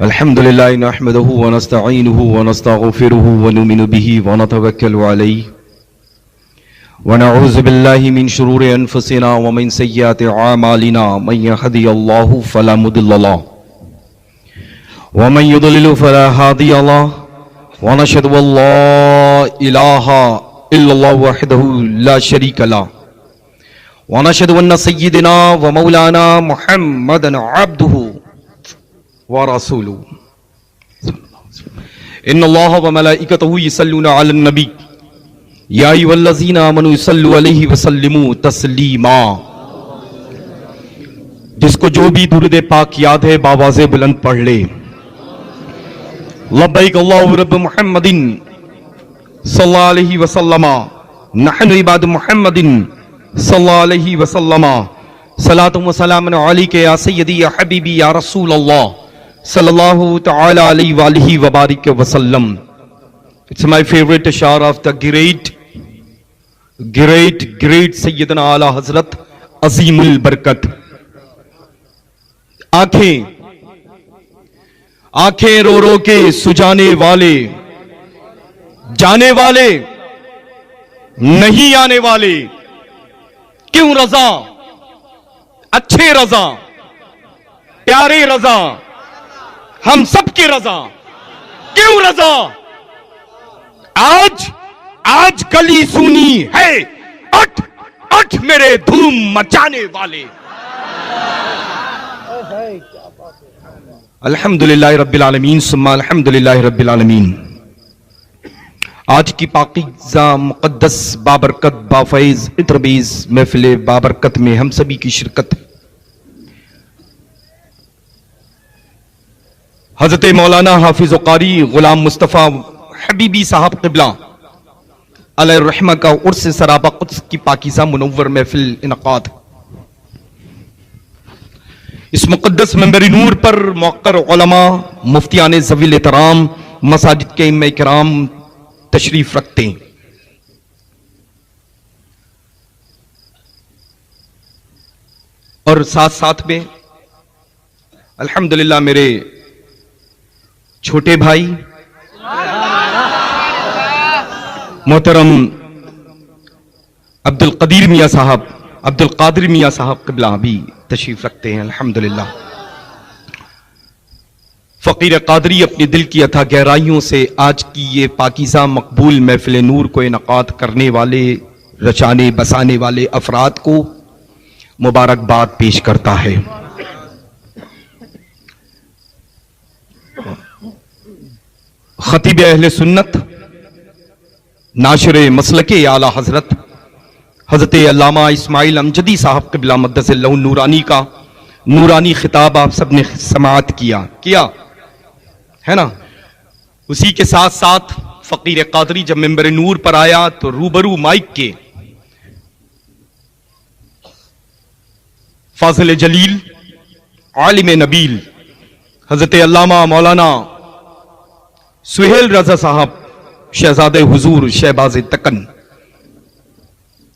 الحمد لله نحمده ونستعينه ونستغفره ونؤمن به ونتوكل عليه ونعوذ بالله من شرور أنفسنا ومن سيئات أعمالنا من يهده الله فلا مضل له ومن يضلل فلا هادي له ونشهد أن لا إله إلا الله وحده لا شريك له ونشهد أن سيدنا ومولانا محمدا عبده ورسوله إن الله وملائكته يصلون على النبي يا أيها الذين آمنوا صلوا عليه وسلموا تسلیما. جس کو جو بھی درود پاک یاد ہے باواز بلند پڑھ لے. لبیک اللہ رب محمد صلی اللہ علیہ وسلم نحن عباد محمد صلی اللہ علیہ وسلم صلاۃ و سلام علیک یا سیدی یا حبیبی یا رسول اللہ صلی اللہ تعالی علیہ وآلہ وبارک وسلم. It's my favorite ashar of the great سیدنا اعلیٰ حضرت عظیم البرکت. آنکھیں رو رو کے سجانے والے، جانے والے نہیں آنے والے، کیوں رضا، اچھے رضا، پیارے رضا، ہم سب کی رضا، کیوں رضا. آج گلی سنی ہے، اٹھ میرے دھوم مچانے والے. الحمدللہ رب العالمین ثم الحمدللہ رب العالمین. آج کی پاکیزہ مقدس بابرکت بافیض عطربیز محفل بابرکت میں ہم سبھی کی شرکت. حضرت مولانا حافظ و قاری غلام مصطفیٰ حبیبی صاحب قبلہ علیہ الرحمہ کا عرس سرابہ قدس کی پاکیزہ منور محفل انعقاد. اس مقدس منبر نور پر موقر علماء، مفتیان ذوی الاحترام، مساجد کے ائمہ کرام تشریف رکھتے ہیں. اور ساتھ میں الحمدللہ میرے چھوٹے بھائی محترم عبد القادر میاں صاحب قبلہ بھی تشریف رکھتے ہیں. الحمدللہ فقیر قادری اپنے دل کی اتھا گہرائیوں سے آج کی یہ پاکیزہ مقبول محفل نور کو انعقاد کرنے والے، رچانے بسانے والے افراد کو مبارکباد پیش کرتا ہے. خطیب اہل سنت، ناشر مسلک اعلیٰ حضرت علامہ اسماعیل امجدی صاحب قبلہ مقدس اللہ نورانی کا نورانی خطاب آپ سب نے سماعت کیا ہے نا. اسی کے ساتھ فقیر قادری جب منبر نور پر آیا تو روبرو مائک کے فاضل جلیل، عالم نبیل حضرت علامہ مولانا سہیل رضا صاحب شہزادہ حضور شہباز تکن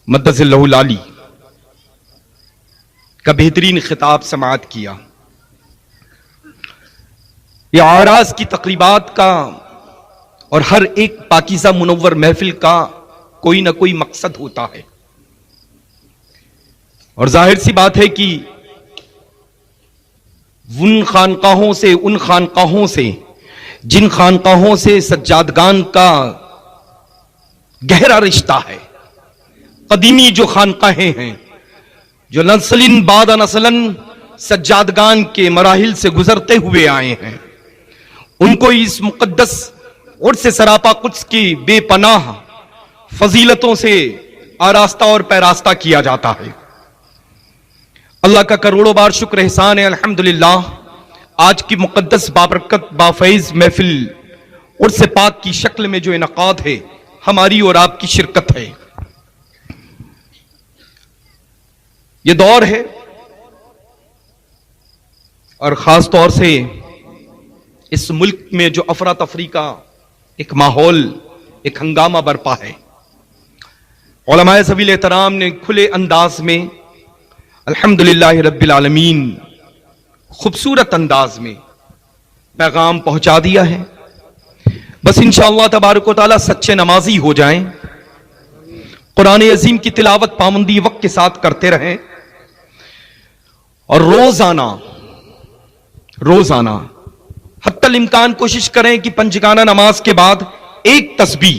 مدث اللہ العالی کا بہترین خطاب سماعت کیا. یہ اعراض کی تقریبات کا اور ہر ایک پاکیزہ منور محفل کا کوئی نہ کوئی مقصد ہوتا ہے، اور ظاہر سی بات ہے کہ ان خانقاہوں سے جن خانقاہوں سے سجادگان کا گہرا رشتہ ہے، قدیمی جو خانقاہیں ہیں جو نسلن بعد نسلن سجادگان کے مراحل سے گزرتے ہوئے آئے ہیں، ان کو اس مقدس عرس سراپا قدس کی بے پناہ فضیلتوں سے آراستہ اور پیراستہ کیا جاتا ہے. اللہ کا کروڑوں بار شکر احسان ہے. الحمدللہ آج کی مقدس بابرکت بافیض محفل عرس پاک کی شکل میں جو انعقاد ہے، ہماری اور آپ کی شرکت ہے. یہ دور ہے اور خاص طور سے اس ملک میں جو افراتفری کا ایک ماحول، ایک ہنگامہ برپا ہے. علماء ذوی الاحترام نے کھلے انداز میں الحمدللہ رب العالمین خوبصورت انداز میں پیغام پہنچا دیا ہے. بس انشاءاللہ تبارک و تعالی سچے نمازی ہو جائیں, قرآن عظیم کی تلاوت پابندی وقت کے ساتھ کرتے رہیں, اور روزانہ حتی الامکان کوشش کریں کہ پنجگانہ نماز کے بعد ایک تسبیح,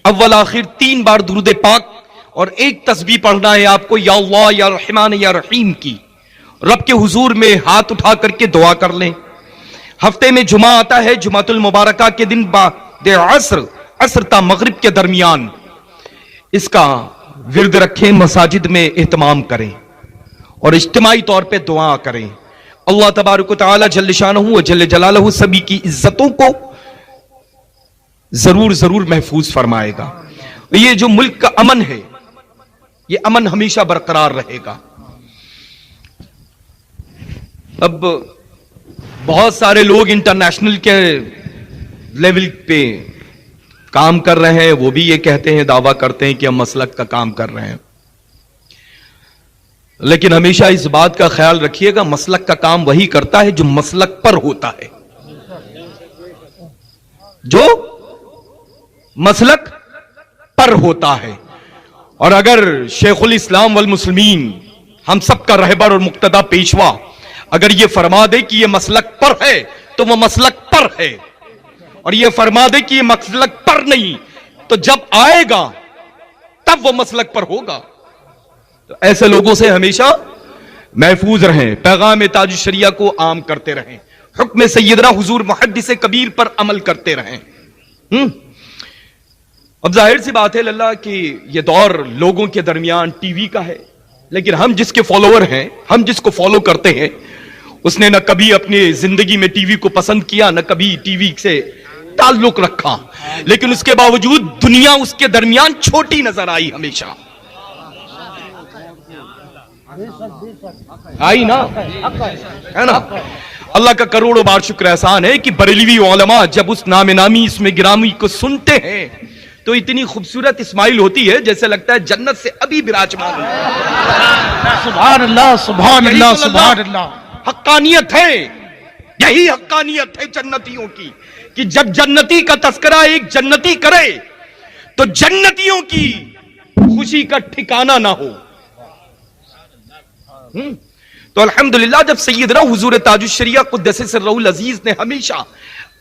اول آخر 3 بار درود پاک اور ایک تسبیح پڑھنا ہے آپ کو, یا اللہ یا رحمان یا رحیم کی. رب کے حضور میں ہاتھ اٹھا کر کے دعا کر لیں. ہفتے میں جمعہ آتا ہے, جمعۃ المبارکہ کے دن بعد عصر تا مغرب کے درمیان اس کا ورد رکھیں, مساجد میں اہتمام کریں اور اجتماعی طور پہ دعا کریں. اللہ تبارک و تعالی جل شانہ و جل جلالہ سبھی کی عزتوں کو ضرور محفوظ فرمائے گا. یہ جو ملک کا امن ہے, یہ امن ہمیشہ برقرار رہے گا. اب بہت سارے لوگ انٹرنیشنل کے لیول پہ کام کر رہے ہیں, وہ بھی یہ کہتے ہیں, دعویٰ کرتے ہیں کہ ہم مسلک کا کام کر رہے ہیں. لیکن ہمیشہ اس بات کا خیال رکھیے گا, مسلک کا کام وہی کرتا ہے جو مسلک پر ہوتا ہے, جو مسلک پر ہوتا ہے. اور اگر شیخ الاسلام والمسلمین, ہم سب کا رہبر اور مقتدی پیشوا, اگر یہ فرما دے کہ یہ مسلک پر ہے تو وہ مسلک پر ہے, اور یہ فرما دے کہ یہ مسلک پر نہیں تو جب آئے گا تب وہ مسلک پر ہوگا. تو ایسے لوگوں سے ہمیشہ محفوظ رہیں, پیغام تاج الشریعہ کو عام کرتے رہیں, حکم سیدنا حضور محدث کبیر پر عمل کرتے رہیں. اب ظاہر سی بات ہے اللہ کہ یہ دور لوگوں کے درمیان ٹی وی کا ہے, لیکن ہم جس کے فالوور ہیں, ہم جس کو فالو کرتے ہیں, اس نے نہ کبھی اپنی زندگی میں ٹی وی کو پسند کیا, نہ کبھی ٹی وی سے تعلق رکھا, لیکن اس کے باوجود دنیا اس کے درمیان چھوٹی نظر آئی, ہمیشہ آئی نا, ہے نا. اللہ کا کروڑوں بار شکر احسان ہے کہ بریلوی علماء جب اس نام نامی اس میں گرامی کو سنتے ہیں تو اتنی خوبصورت اسمائل ہوتی ہے جیسے لگتا ہے جنت سے ابھی براجمان ہے. سبحان اللہ سبحان اللہ سبحان اللہ. حقانیت ہے, یہی حقانیت ہے جنتیوں کی, کہ جب جنتی کا تذکرہ ایک جنتی کرے تو جنتیوں کی خوشی کا ٹھکانہ نہ ہو. تو الحمدللہ جب سیدنا حضور تاج الشریعہ قدس سرہ العزیز نے ہمیشہ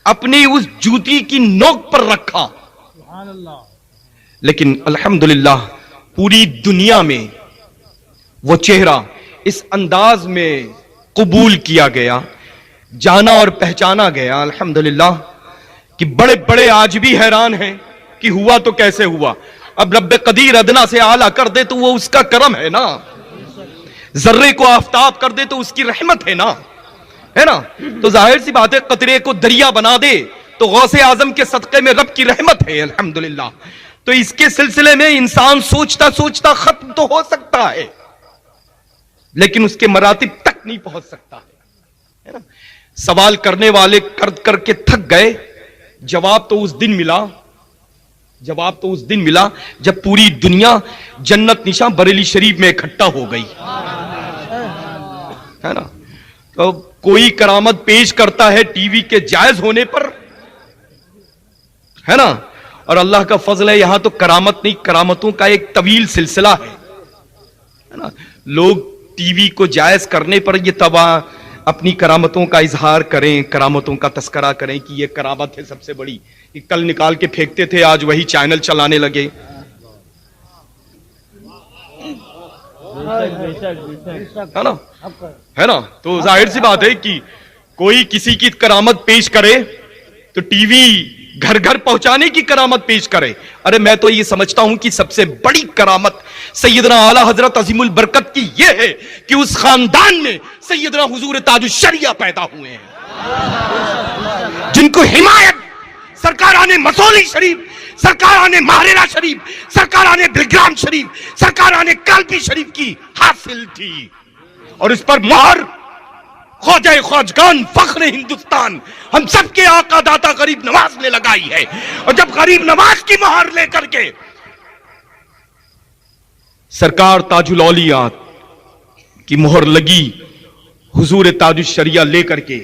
اپنی اس جوتی کی نوک پر رکھا, لیکن الحمدللہ پوری دنیا میں وہ چہرہ اس انداز میں قبول کیا گیا, جانا اور پہچانا گیا الحمدللہ, کہ بڑے بڑے آج بھی حیران ہیں کہ ہوا تو کیسے ہوا. اب رب قدیر ادنا سے اعلیٰ کر دے تو وہ اس کا کرم ہے نا, ذرے کو آفتاب کر دے تو اس کی رحمت ہے نا, ہے نا. تو ظاہر سی بات ہے, قطرے کو دریا بنا دے تو غوث اعظم کے صدقے میں رب کی رحمت ہے الحمدللہ. تو اس کے سلسلے میں انسان سوچتا سوچتا ختم تو ہو سکتا ہے, لیکن اس کے مراتب تک نہیں پہنچ سکتا ہے نا. سوال کرنے والے کر کے تھک گئے, جواب تو اس دن ملا جب پوری دنیا جنت نشاں بریلی شریف میں اکٹھا ہو گئی, ہے نا. تو کوئی کرامت پیش کرتا ہے ٹی وی کے جائز ہونے پر, ہے نا, اور اللہ کا فضل ہے یہاں تو کرامت نہیں, کرامتوں کا ایک طویل سلسلہ ہے نا. لوگ ٹی وی کو جائز کرنے پر یہ اپنی کرامتوں کا اظہار کریں, کرامتوں کا تذکرہ کریں کہ یہ کرامت ہے سب سے بڑی. کل نکال کے پھینکتے تھے, آج وہی چینل چلانے لگے, ہے نا. تو ظاہر سی بات ہے کہ کوئی کسی کی کرامت پیش کرے تو ٹی وی گھر گھر پہنچانے کی کرامت پیش کرے. ارے میں تو یہ سمجھتا ہوں کہ سب سے بڑی کرامت سیدنا اعلی حضرت عظیم البرکت کی یہ ہے کہ اس خاندان میں سیدنا حضور تاج الشریعہ پیدا ہوئے ہیں, جن کو حمایت سرکاران مسولی شریف, سرکاران ماہرہ شریف, سرکاران بلگرام شریف, سرکاران کالپی شریف کی حاصل تھی. اور اس پر مہر خواجہ خواجگان فخر ہندوستان ہم سب کے آقا داتا غریب نواز نے لگائی ہے. اور جب غریب نواز کی مہر لے کر کے سرکار تاج الاولیاء کی مہر لگی, حضور تاج الشریعہ لے کر کے,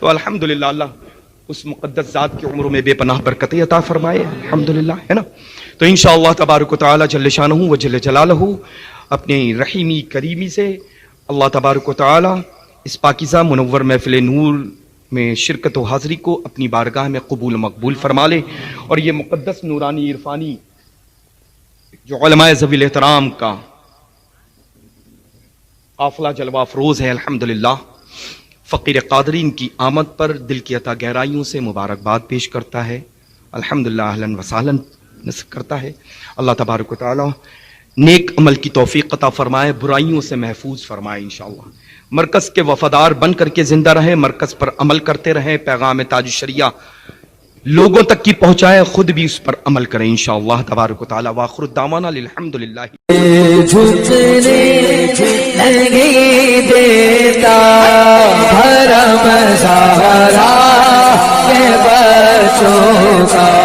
تو الحمدللہ اللہ اس مقدس ذات کی عمروں میں بے پناہ برکتیں عطا فرمائے، الحمدللہ، ہے نا. تو انشاءاللہ تبارک و تعالی جل شانہ و جل جلالہ اپنی رحیمی کریمی سے اللہ تبارک و تعالی اس پاکیزہ منور محفل نور میں شرکت و حاضری کو اپنی بارگاہ میں قبول مقبول فرما لے، اور یہ مقدس نورانی عرفانی جو علماء ذوی الاحترام کا قافلہ جلوہ افروز ہے، الحمدللہ فقیر قادرین کی آمد پر دل کی عطا گہرائیوں سے مبارکباد پیش کرتا ہے، الحمدللہ اہلاً و سہلاً کرتا ہے. اللہ تبارک و تعالی نیک عمل کی توفیق عطا فرمائے، برائیوں سے محفوظ فرمائے انشاءاللہ. مرکز کے وفادار بن کر کے زندہ رہیں، مرکز پر عمل کرتے رہیں، پیغام تاج الشریعہ لوگوں تک کی پہنچائے، خود بھی اس پر عمل کریں انشاءاللہ تبارک و تعالی. وآخر الدعوانا الحمدللہ. جھکنے نہیں دیتا بھرم سہارا کے بچوں کا.